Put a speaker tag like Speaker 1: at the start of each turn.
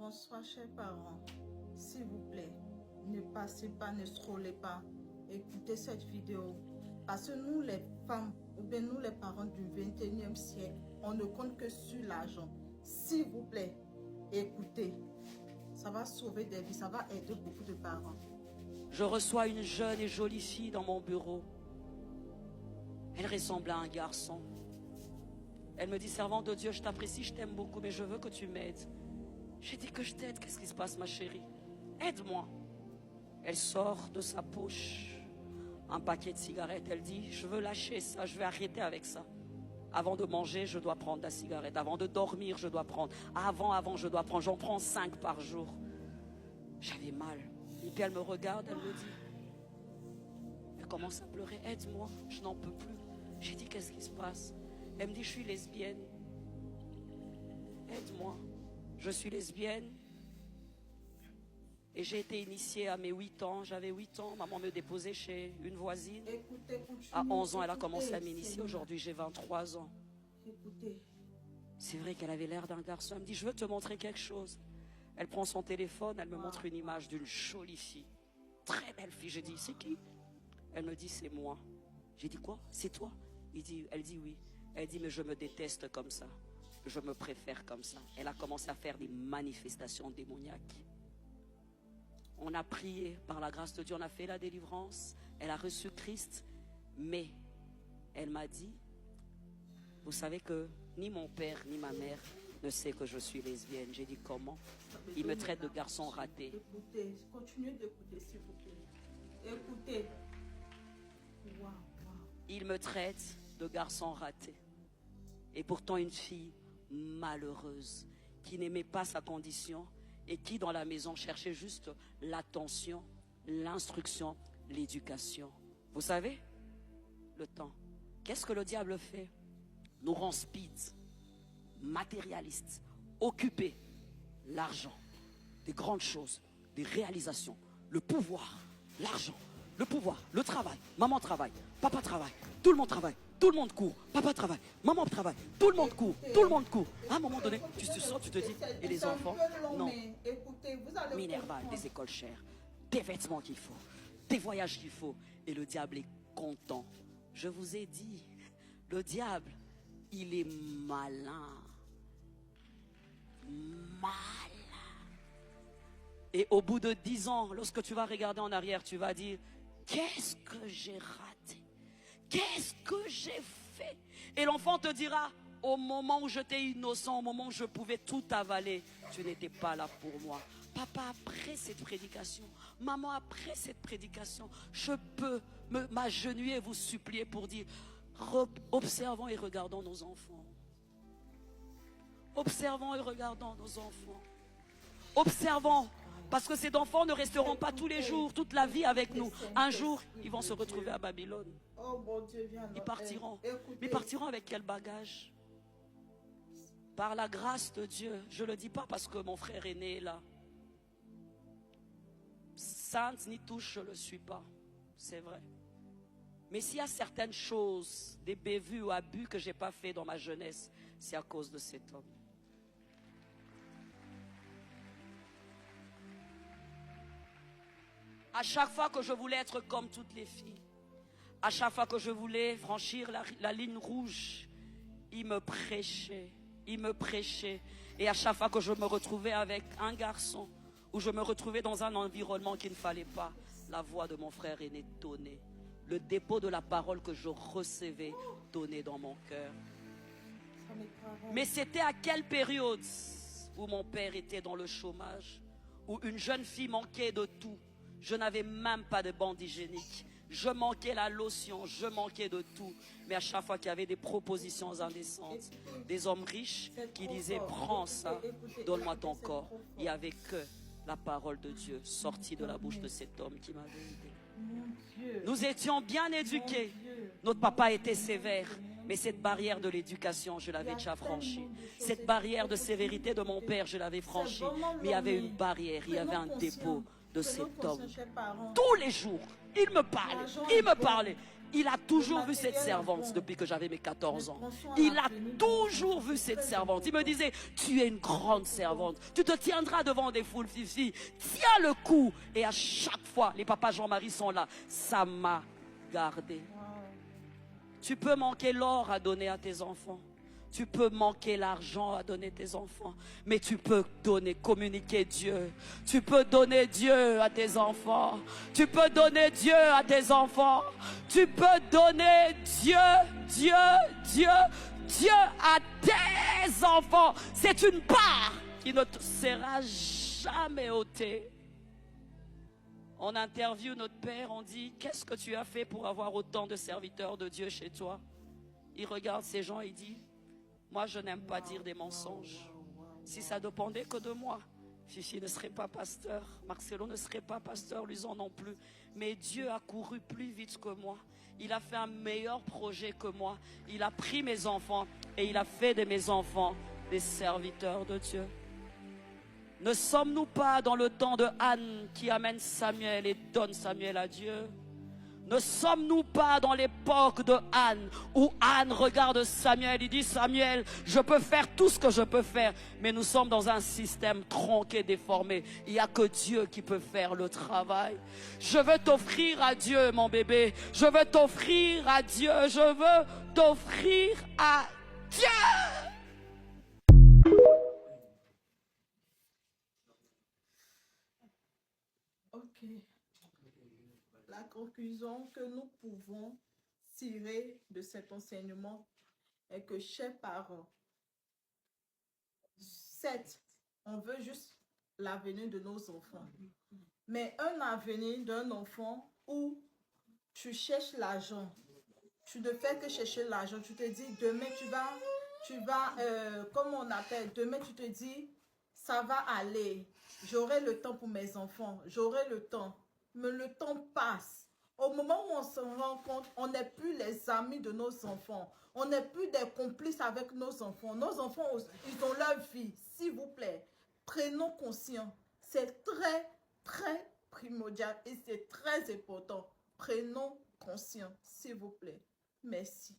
Speaker 1: Bonsoir, chers parents. S'il vous plaît, ne passez pas, ne scrollez pas. Écoutez cette vidéo. Parce que nous, les femmes, ou bien nous, les parents du 21e siècle, on ne compte que sur l'argent. S'il vous plaît, écoutez. Ça va sauver des vies, ça va aider beaucoup de parents.
Speaker 2: Je reçois une jeune et jolie fille dans mon bureau. Elle ressemble à un garçon. Elle me dit, servante de Dieu, je t'apprécie, je t'aime beaucoup, mais je veux que tu m'aides. J'ai dit que je t'aide. Qu'est-ce qui se passe, ma chérie? Aide-moi. Elle sort de sa poche un paquet de cigarettes. Elle dit, je veux lâcher ça, je vais arrêter avec ça. Avant de manger, je dois prendre la cigarette. Avant de dormir, je dois prendre. Avant, je dois prendre. J'en prends 5 par jour. J'avais mal. Et puis elle me regarde, elle me dit, elle commence à pleurer. Aide-moi, je n'en peux plus. J'ai dit, qu'est-ce qui se passe? Elle me dit, je suis lesbienne. Aide-moi. Je suis lesbienne. Et j'ai été initiée à mes 8 ans. J'avais 8 ans. Maman me déposait chez une voisine.
Speaker 1: Écoutez,
Speaker 2: À 11 ans, elle a commencé à m'initier. Aujourd'hui, j'ai 23 ans.
Speaker 1: Écoutez.
Speaker 2: C'est vrai qu'elle avait l'air d'un garçon. Elle me dit, je veux te montrer quelque chose. Elle prend son téléphone, elle me montre une image d'une jolie fille. Très belle fille. Je dis, c'est qui? Elle me dit, c'est moi. J'ai dit, quoi? C'est toi? Elle dit oui. Elle dit, mais je me déteste comme ça. Je me préfère comme ça. Elle a commencé à faire des manifestations démoniaques. On a prié par la grâce de Dieu, on a fait la délivrance. Elle a reçu Christ. Mais elle m'a dit, vous savez que ni mon père ni ma mère ne sait que je suis lesbienne. J'ai dit, comment? Ils me traitent de garçon raté.
Speaker 1: Écoutez, continuez d'écouter, s'il vous plaît. Écoutez. Wow.
Speaker 2: Ils me traitent de garçon raté. Et pourtant une fille malheureuse qui n'aimait pas sa condition et qui dans la maison cherchait juste l'attention, l'instruction, l'éducation. Vous savez, le temps. Qu'est-ce que le diable fait? Nous rend speed, matérialistes, occupés. L'argent, des grandes choses, des réalisations, le pouvoir, l'argent, le pouvoir, le travail. Maman travaille, papa travaille, tout le monde travaille, tout le monde court. Papa travaille, maman travaille, tout le monde court, tout le monde court. À un moment donné, tu te sens, tu te dis, et les enfants? Non. Minerva, des écoles chères, des vêtements qu'il faut, des voyages qu'il faut. Et le diable est content. Je vous ai dit, le diable, il est malin. Et au bout de 10 ans, lorsque tu vas regarder en arrière, tu vas dire, qu'est-ce que j'ai raté? Qu'est-ce que j'ai fait? Et l'enfant te dira, au moment où j'étais innocent, au moment où je pouvais tout avaler, tu n'étais pas là pour moi. Papa, après cette prédication, maman, après cette prédication, je peux m'agenouiller et vous supplier pour dire, observons et regardons nos enfants. Observons et regardons nos enfants. Observons. Parce que ces enfants ne resteront pas tous les jours, toute la vie avec nous. Un jour, ils vont se retrouver à Babylone. Ils partiront. Mais ils partiront avec quel bagage? Par la grâce de Dieu. Je ne le dis pas parce que mon frère aîné est là. Sainte ni touche, je ne le suis pas. C'est vrai. Mais s'il y a certaines choses, des bévues ou abus que je n'ai pas fait dans ma jeunesse, c'est à cause de cet homme. À chaque fois que je voulais être comme toutes les filles, à chaque fois que je voulais franchir la ligne rouge, il me prêchait. Et à chaque fois que je me retrouvais avec un garçon, ou je me retrouvais dans un environnement qu'il ne fallait pas, la voix de mon frère aîné tonnait. Le dépôt de la parole que je recevais donnait dans mon cœur. Mais c'était à quelle période où mon père était dans le chômage, où une jeune fille manquait de tout. Je n'avais même pas de bande hygiénique. Je manquais la lotion, je manquais de tout. Mais à chaque fois qu'il y avait des propositions indécentes, des hommes riches qui disaient, prends ça, donne-moi ton corps. Il n'y avait que la parole de Dieu sortie de la bouche de cet homme qui m'avait aidé. Nous étions bien éduqués. Notre papa était sévère. Mais cette barrière de l'éducation, je l'avais déjà franchie. Cette barrière de sévérité de mon père, je l'avais franchie. Mais il y avait une barrière, il y avait un dépôt de cet homme. Tous les jours, il me parlait. Il a toujours
Speaker 1: Le
Speaker 2: vu cette
Speaker 1: matériel est
Speaker 2: servante
Speaker 1: bon.
Speaker 2: depuis que j'avais mes 14 ans.
Speaker 1: Mais prends
Speaker 2: Il
Speaker 1: soin
Speaker 2: a
Speaker 1: de l'avenir de
Speaker 2: toujours
Speaker 1: nos
Speaker 2: vu
Speaker 1: enfants,
Speaker 2: cette
Speaker 1: c'est très
Speaker 2: servante. Il me
Speaker 1: important.
Speaker 2: disait, tu es une grande servante. Tu te tiendras devant des foules, Fifi. Tiens le coup. Et à chaque fois, les papas Jean-Marie sont là. Ça m'a gardé.
Speaker 1: Wow.
Speaker 2: Tu peux manquer l'or à donner à tes enfants. Tu peux manquer l'argent à donner à tes enfants. Mais tu peux donner, communiquer Dieu. Tu peux donner Dieu à tes enfants. Tu peux donner Dieu à tes enfants. Tu peux donner Dieu à tes enfants. C'est une part qui ne te sera jamais ôtée. On interviewe notre père, on dit, qu'est-ce que tu as fait pour avoir autant de serviteurs de Dieu chez toi? Il regarde ces gens et il dit, moi je n'aime pas dire des mensonges. Si ça dépendait que de moi, Fifi ne serait pas pasteur, Marcelo ne serait pas pasteur, Luison non plus. Mais Dieu a couru plus vite que moi. Il a fait un meilleur projet que moi. Il a pris mes enfants et il a fait de mes enfants des serviteurs de Dieu. Ne sommes-nous pas dans le temps de Anne qui amène Samuel et donne Samuel à Dieu? Ne sommes-nous pas dans l'époque de Anne où Anne regarde Samuel et dit, Samuel, je peux faire tout ce que je peux faire, mais nous sommes dans un système tronqué, déformé. Il n'y a que Dieu qui peut faire le travail. Je veux t'offrir à Dieu, mon bébé. Je veux t'offrir à Dieu. Je veux t'offrir à Dieu.
Speaker 1: Ok. La conclusion que nous pouvons tirer de cet enseignement est que, chers parents, certes, on veut juste l'avenir de nos enfants, mais un avenir d'un enfant où tu cherches l'argent, tu ne fais que chercher l'argent, tu te dis demain comme on appelle, demain tu te dis ça va aller, j'aurai le temps pour mes enfants, j'aurai le temps. Mais le temps passe. Au moment où on se rend compte, on n'est plus les amis de nos enfants. On n'est plus des complices avec nos enfants. Nos enfants, ils ont leur vie. S'il vous plaît, prenons conscience. C'est très, très primordial et c'est très important. Prenons conscience, s'il vous plaît. Merci.